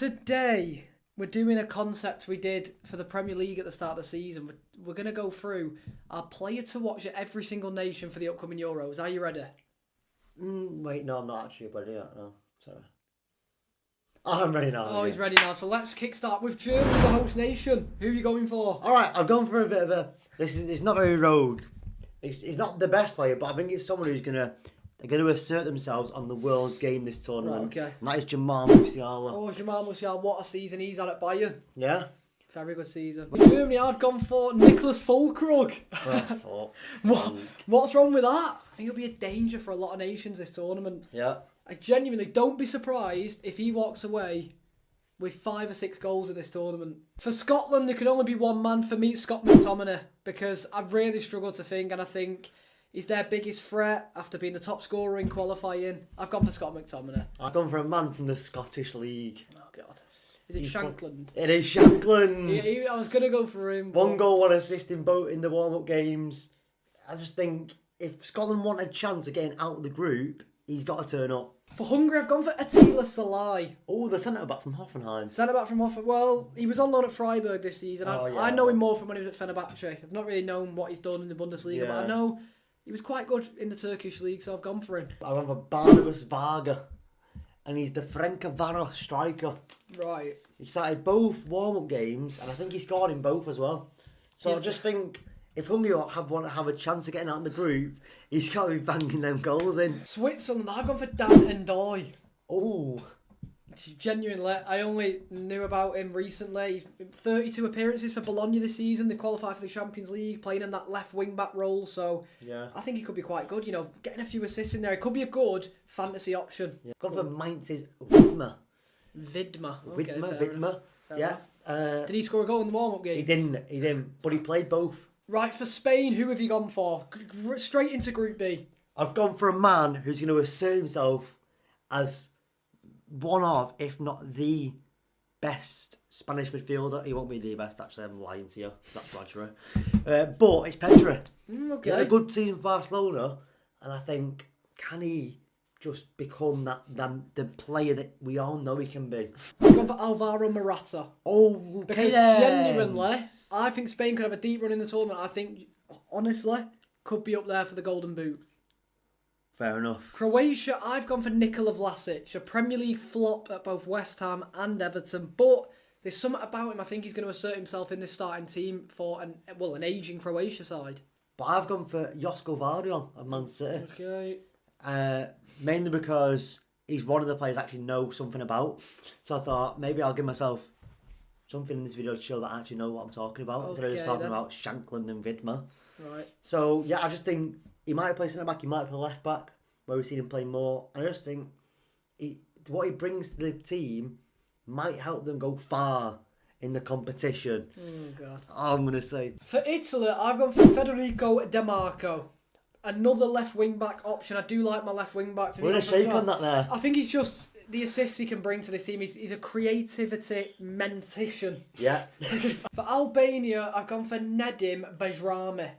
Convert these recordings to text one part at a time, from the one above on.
Today, we're doing a concept we did for the Premier League at the start of the season. We're going to go through our player to watch at every single nation for the upcoming Euros. Are you ready? Wait, no, I'm not actually ready yet. No, sorry. I'm ready now. Oh, he's ready now. So let's kickstart with Germany, the host nation. Who are you going for? All right, I've gone for a bit of a. It's not very rogue. It's not the best player, but I think it's someone who's they're gonna assert themselves on the world game this tournament. Right, okay. And that is Jamal Musiala. Oh, Jamal Musiala, what a season he's had at Bayern. Yeah. Very good season. With Germany, I've gone for Nicholas Füllkrug. What's wrong with that? I think he'll be a danger for a lot of nations this tournament. Yeah. I genuinely don't be surprised if he walks away with 5 or 6 goals in this tournament. For Scotland, there can only be one man. For me, it's Scott McTominay, because I really struggle to think, and I think he's their biggest threat after being the top scorer in qualifying. I've gone for Scott McTominay. I've gone for a man from the Scottish League. Oh, God. Is it Shankland? It is Shankland. Yeah, I was going to go for him. One goal, 1 assist in both in the warm-up games. I just think if Scotland want a chance of getting out of the group, he's got to turn up. For Hungary, I've gone for Attila Szalai. Oh, the centre-back from Hoffenheim. Centre-back from Hoffenheim. Well, he was on loan at Freiburg this season. I know him more from when he was at Fenerbahce. I've not really known what he's done in the Bundesliga, but I know he was quite good in the Turkish league, so I've gone for him. I've gone for Barnabas Varga. And he's the Ferencváros striker. Right. He started both warm-up games, and I think he scored in both as well. So I just think if Hungary want to have a chance of getting out of the group, he's got to be banging them goals in. Switzerland, I've gone for Dan N'Doye. Oh. Genuinely, I only knew about him recently. He's 32 appearances for Bologna this season. They qualified for the Champions League, playing in that left wing-back role. So yeah, I think he could be quite good. You know, getting a few assists in there. It could be a good fantasy option. Yeah. Gone for Mainz's Widmer. Vidma. Okay, Widmer. Yeah. Did he score a goal in the warm-up game? He didn't. But he played both. Right, for Spain, who have you gone for? Straight into Group B. I've gone for a man who's going to assert himself as one of, if not the best Spanish midfielder. He won't be the best, actually. I'm lying to you. That's Roger. But it's Pedri. Okay. He had a good season for Barcelona, and I think, can he just become the player that we all know he can be? I've gone for Alvaro Morata. Oh, okay. Because genuinely, I think Spain could have a deep run in the tournament. I think, honestly, could be up there for the Golden Boot. Fair enough. Croatia, I've gone for Nikola Vlasic, a Premier League flop at both West Ham and Everton, but there's something about him. I think he's going to assert himself in this starting team for an ageing Croatia side. But I've gone for Josko Vardiol of Man City. Okay. Mainly because he's one of the players I actually know something about. So I thought maybe I'll give myself something in this video to show that I actually know what I'm talking about. Instead of just talking about Shankland and Widmer. Right. So yeah, I just think he might play centre back, he might play left back, where we've seen him play more. I just think what he brings to the team might help them go far in the competition. Oh, God. I'm going to say. For Italy, I've gone for Federico Di Marco. Another left wing back option. I do like my left wing back. We're going to shake on that there. I think he's just the assists he can bring to this team. He's a creativity mentician. Yeah. For Albania, I've gone for Nedim Bajrami.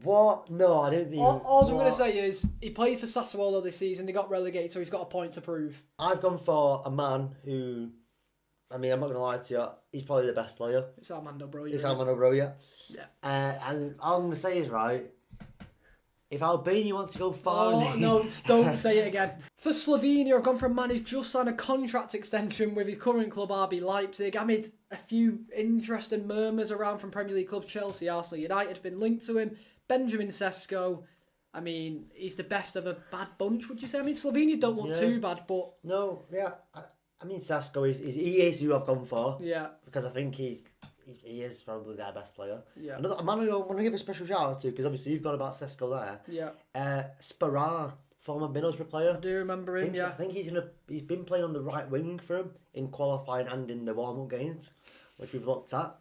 What? No, I didn't mean. All I'm going to say is he played for Sassuolo this season. They got relegated, so he's got a point to prove. I've gone for a man who, I mean, I'm not going to lie to you, he's probably the best player. It's Armando Broja. It's Armando Broja. Yeah. And all I'm going to say is, right, if Albania wants to go far... Oh, no, don't say it again. For Slovenia, I've gone for a man who's just signed a contract extension with his current club, RB Leipzig. I made a few interesting murmurs around from Premier League clubs. Chelsea, Arsenal, United have been linked to him. Benjamin Sesko, I mean, he's the best of a bad bunch, would you say? I mean, Slovenia don't look too bad, but... No, yeah. I mean, Sesko, he is who I've gone for. Yeah. Because I think he is probably their best player. Yeah. Another man who I want to give a special shout out to, because obviously you've got about Sesko there. Yeah. Sparra, former Middlesbrough player. I do remember him, I think he's been playing on the right wing for him in qualifying and in the warm-up games, which we've looked at.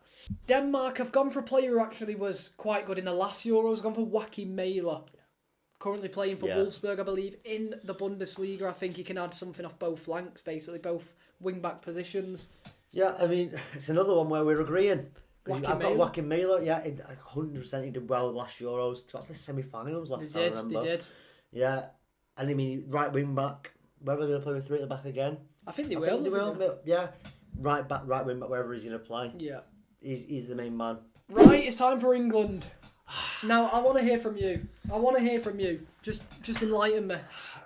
Denmark, I've gone for a player who actually was quite good in the last Euros. I've gone for Joachim Mæhle. Currently playing for Wolfsburg, I believe, in the Bundesliga. I think he can add something off both flanks, basically, both wing-back positions. Yeah, I mean, it's another one where we're agreeing. I've got Joachim Mæhle, 100% he did well last Euros. Got to the semi-finals last time, I remember. They did. Yeah, and I mean, right wing-back, whether they're going to play with 3 at the back again. I think they will. Yeah. right back, right wing back, wherever he's going to play. Yeah. He's the main man. Right, it's time for England. Now, I want to hear from you. Just enlighten me.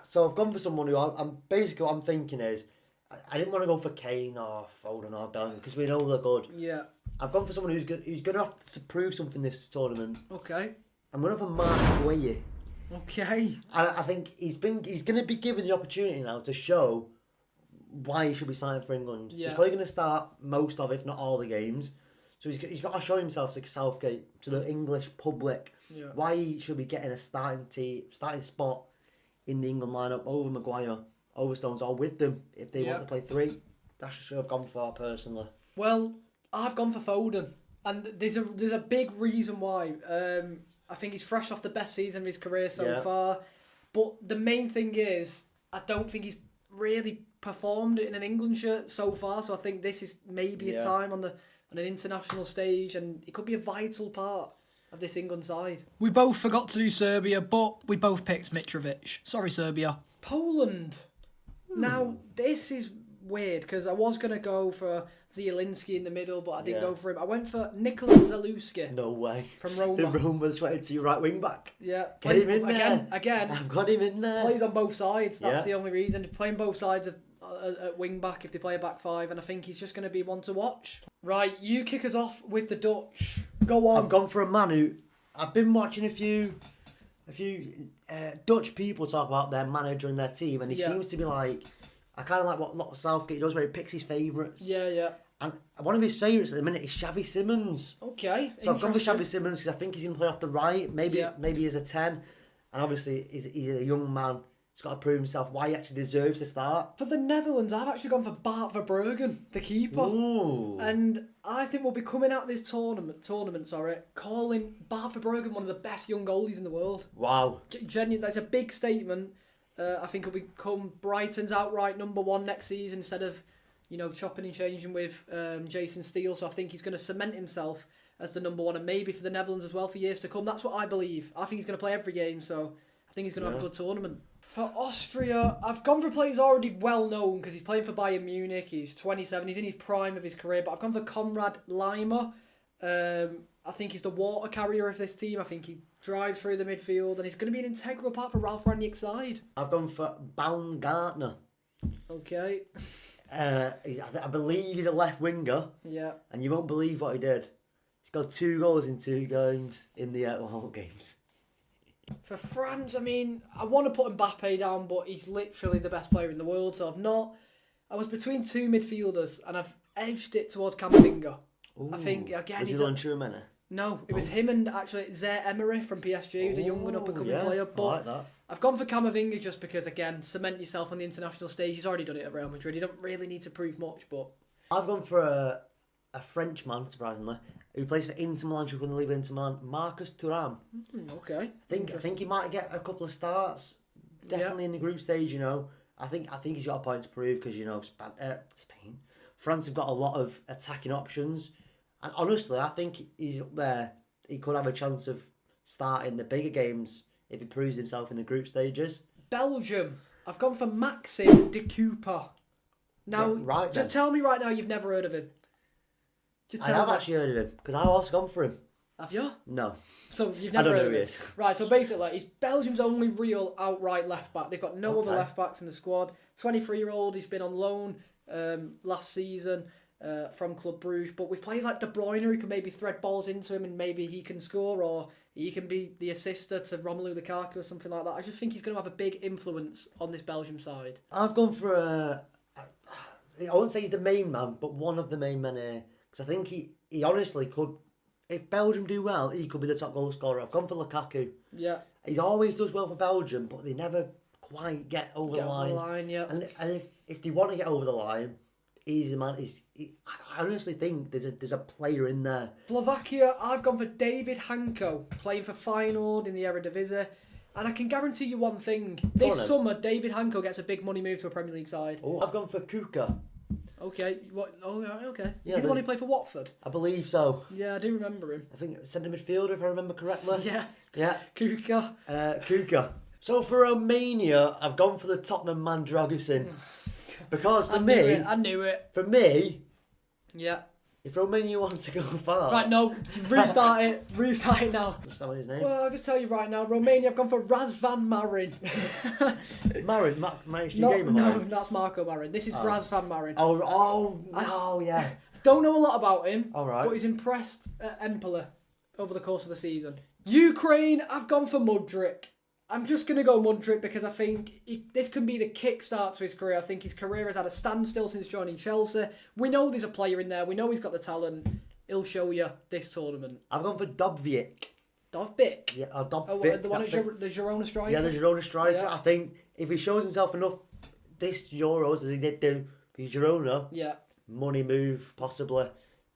So I've gone for someone who I'm basically what I'm thinking is I didn't want to go for Kane or Foden or Bellingham because we know they're good. Yeah. I've gone for someone who's going to have to prove something this tournament. Okay. I'm going for Mark Gueye. Okay. And I think he's going to be given the opportunity now to show why he should be signed for England. Yeah. He's probably going to start most of, if not all, the games. So he's got to show himself to Southgate, to the English public, why he should be getting a starting spot in the England lineup over Maguire, over Stones, or with them if they want to play three. That's just who I've gone for personally. Well, I've gone for Foden, and there's a big reason why. I think he's fresh off the best season of his career so far, but the main thing is I don't think he's really performed in an England shirt so far. So I think this is maybe his time on an international stage, and it could be a vital part of this England side. We both forgot to do Serbia, but we both picked Mitrovic. Sorry, Serbia. Poland. Now, this is weird because I was going to go for Zielinski in the middle, but I didn't go for him. I went for Nikola Zaluski. No way. From Roma. The Roma 22 right wing back. Yeah. Get him in there. Again. I've got him in there. Plays on both sides. That's the only reason. Playing both sides at wing back if they play a back five, and I think he's just going to be one to watch. Right, you kick us off with the Dutch. Go on. I've gone for a man who I've been watching a few Dutch people talk about their manager and their team, and he seems to be like, I kind of like what Southgate does, where he picks his favourites. Yeah. And one of his favourites at the minute is Xavi Simons. Okay. So I've gone for Xavi Simons because I think he's going to play off the right, maybe as a 10, and obviously he's a young man. He's got to prove himself why he actually deserves to start. For the Netherlands, I've actually gone for Bart Verbruggen, the keeper. Ooh. And I think we'll be coming out of this tournament, calling Bart Verbruggen one of the best young goalies in the world. Wow. Genuine, that's a big statement. I think he'll become Brighton's outright number one next season instead of, chopping and changing with Jason Steele. So I think he's going to cement himself as the number one, and maybe for the Netherlands as well for years to come. That's what I believe. I think he's going to play every game, so I think he's going to have a good tournament. For Austria, I've gone for a player who's already well known because he's playing for Bayern Munich. He's 27. He's in his prime of his career. But I've gone for Konrad Laimer. I think he's the water carrier of this team. I think he drives through the midfield, and he's going to be an integral part for Ralf Rangnick's side. I've gone for Baumgartner. Okay. I believe he's a left winger. Yeah. And you won't believe what he did. He's got 2 goals in 2 games in the home games. For France, I want to put Mbappe down, but he's literally the best player in the world, so I was between 2 midfielders, and I've edged it towards Camavinga. Ooh. I think, again, was he on Tchouameni? No, it was him and actually Zaire Emery from PSG, who's a young and up-and-coming player. But I like that. I've gone for Camavinga just because, again, cement yourself on the international stage. He's already done it at Real Madrid. You don't really need to prove much, but... I've gone for a French man, surprisingly, who plays for Inter Milan, who's going to leave Inter Milan, Marcus Thuram. Okay. I think he might get a couple of starts, definitely in the group stage. I think he's got a point to prove because Spain, France have got a lot of attacking options, and honestly, I think he's up there. He could have a chance of starting the bigger games if he proves himself in the group stages. Belgium, I've gone for Maxime de Cooper. Now, just tell me right now you've never heard of him. I have actually heard of him because I've also gone for him. Have you? No. So you've never heard of him? Who he is. Right, so basically, he's Belgium's only real outright left back. They've got no other left backs in the squad. 23-year-old, he's been on loan last season from Club Brugge. But with players like De Bruyne who can maybe thread balls into him and maybe he can score, or he can be the assister to Romelu Lukaku or something like that. I just think he's going to have a big influence on this Belgium side. I've gone for I won't say he's the main man, but one of the main men here. Because I think he honestly could, if Belgium do well, he could be the top goal scorer. I've gone for Lukaku. Yeah. He always does well for Belgium, but they never quite get over the line. And if they want to get over the line, he's the man. I honestly think there's a player in there. Slovakia, I've gone for David Hanko, playing for Feyenoord in the Eredivisie. And I can guarantee you one thing. This summer, David Hanko gets a big money move to a Premier League side. Oh, I've gone for Kuka. Okay. What? Oh, okay. Yeah, Is he the one who played for Watford? I believe so. Yeah, I do remember him. I think centre midfielder, if I remember correctly. Yeah. Yeah. Kuka. Kuka. So for Romania, I've gone for the Tottenham man Dragusin. Because for me... I knew it. For me, Yeah. If Romania wants to go far... Right, no, restart it. Restart it now. What's that his name? Well, I'll just tell you right now, Romania have gone for Razvan Marin. Marin, Gamer No, Marin. that's Marco Marin. This is Razvan Marin. Oh, yeah. Don't know a lot about him, All right. but he's impressed at Empoli over the course of the season. Ukraine, I've gone for Mudryk. I'm just going to go Mudryk because I think this can be the kickstart to his career. I think his career has had a standstill since joining Chelsea. We know there's a player in there. We know he's got the talent. He'll show you this tournament. I've gone for Dovbyk. Dovbyk? Yeah, Oh, Dovbyk. the one at the Girona striker? Yeah, the Girona striker. Yeah. I think if he shows himself enough this Euros as he did do for Girona, Yeah. money move, possibly.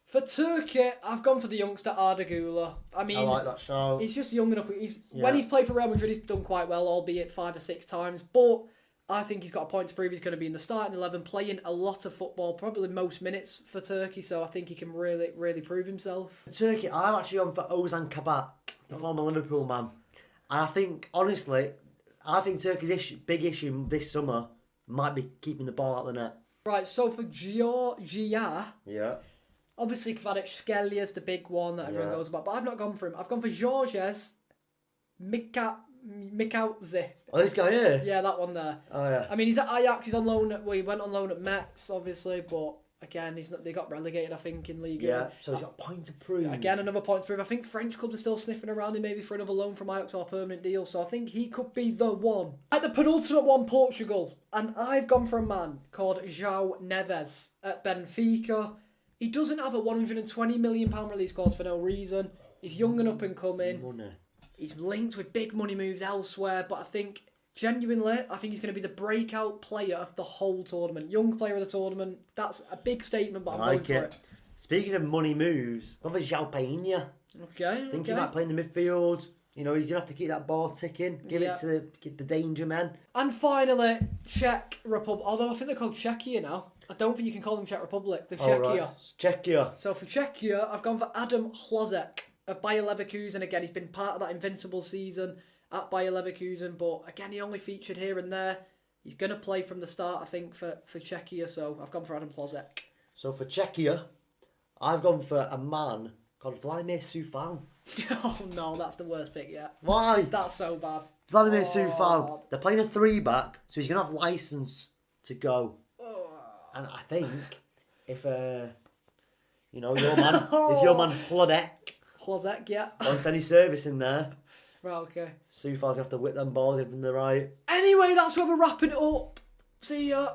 For Turkey, I've gone for the youngster Arda Güler. I mean, I like that show. he's just young enough. When Yeah. he's played for Real Madrid, he's done quite well, albeit 5 or 6 times. But I think he's got a point to prove. He's going to be in the starting 11, playing a lot of football, probably most minutes for Turkey. So I think he can really, really prove himself. For Turkey, I'm actually on for Ozan Kabak, the former Liverpool man. And I think, honestly, Turkey's big issue this summer might be keeping the ball out of the net. Right, so for Georgia, Yeah. obviously Kvadrac Skelia's the big one that everyone Yeah. goes about, but I've not gone for him. I've gone for Georges Mikautze. Oh, this guy here? Yeah, that one there. Oh, yeah. I mean, he's at Ajax. He's on loan. He went on loan at Metz, obviously, but again, he's not. They got relegated, I think, in Liga. Yeah, so he's got a point to prove. Again, another point to prove. I think French clubs are still sniffing around him, maybe for another loan from Ajax or a permanent deal. So I think he could be the one. At the penultimate one, Portugal, and I've gone for a man called João Neves at Benfica. He doesn't have a £120 million release clause for no reason. He's young and up and coming. Money. He's linked with big money moves elsewhere, but I think genuinely, I think he's going to be the breakout player of the whole tournament. Young player of the tournament. That's a big statement, but I'm like going for it. it. Speaking of money moves, gone for João Peña. Okay. I think he might play in the midfield. You know, he's going to have to keep that ball ticking. Give Yeah. it to the danger men. And finally, Czech Republic. Although I think they're called Czechia now. I don't think you can call them Czech Republic. They're Czechia. All right. Czechia. So for Czechia, I've gone for Adam Hlozek of Bayer Leverkusen. Again, he's been part of that invincible season at Bayer Leverkusen, but again, he only featured here and there. He's going to play from the start, I think, for Czechia, so I've gone for Adam Hlozek. So for Czechia, I've gone for a man called Vladimir Soufal. Oh no, that's the worst pick yet. Why? That's so bad. Vladimir Oh. Soufal. They're playing a 3-back, so he's going to have licence to go. And I think if you know, your man, if your man Hlozek, yeah. wants any service in there, Right, okay. Soufal's going to have to whip them balls in from the right. Anyway, that's where we're wrapping it up. See ya.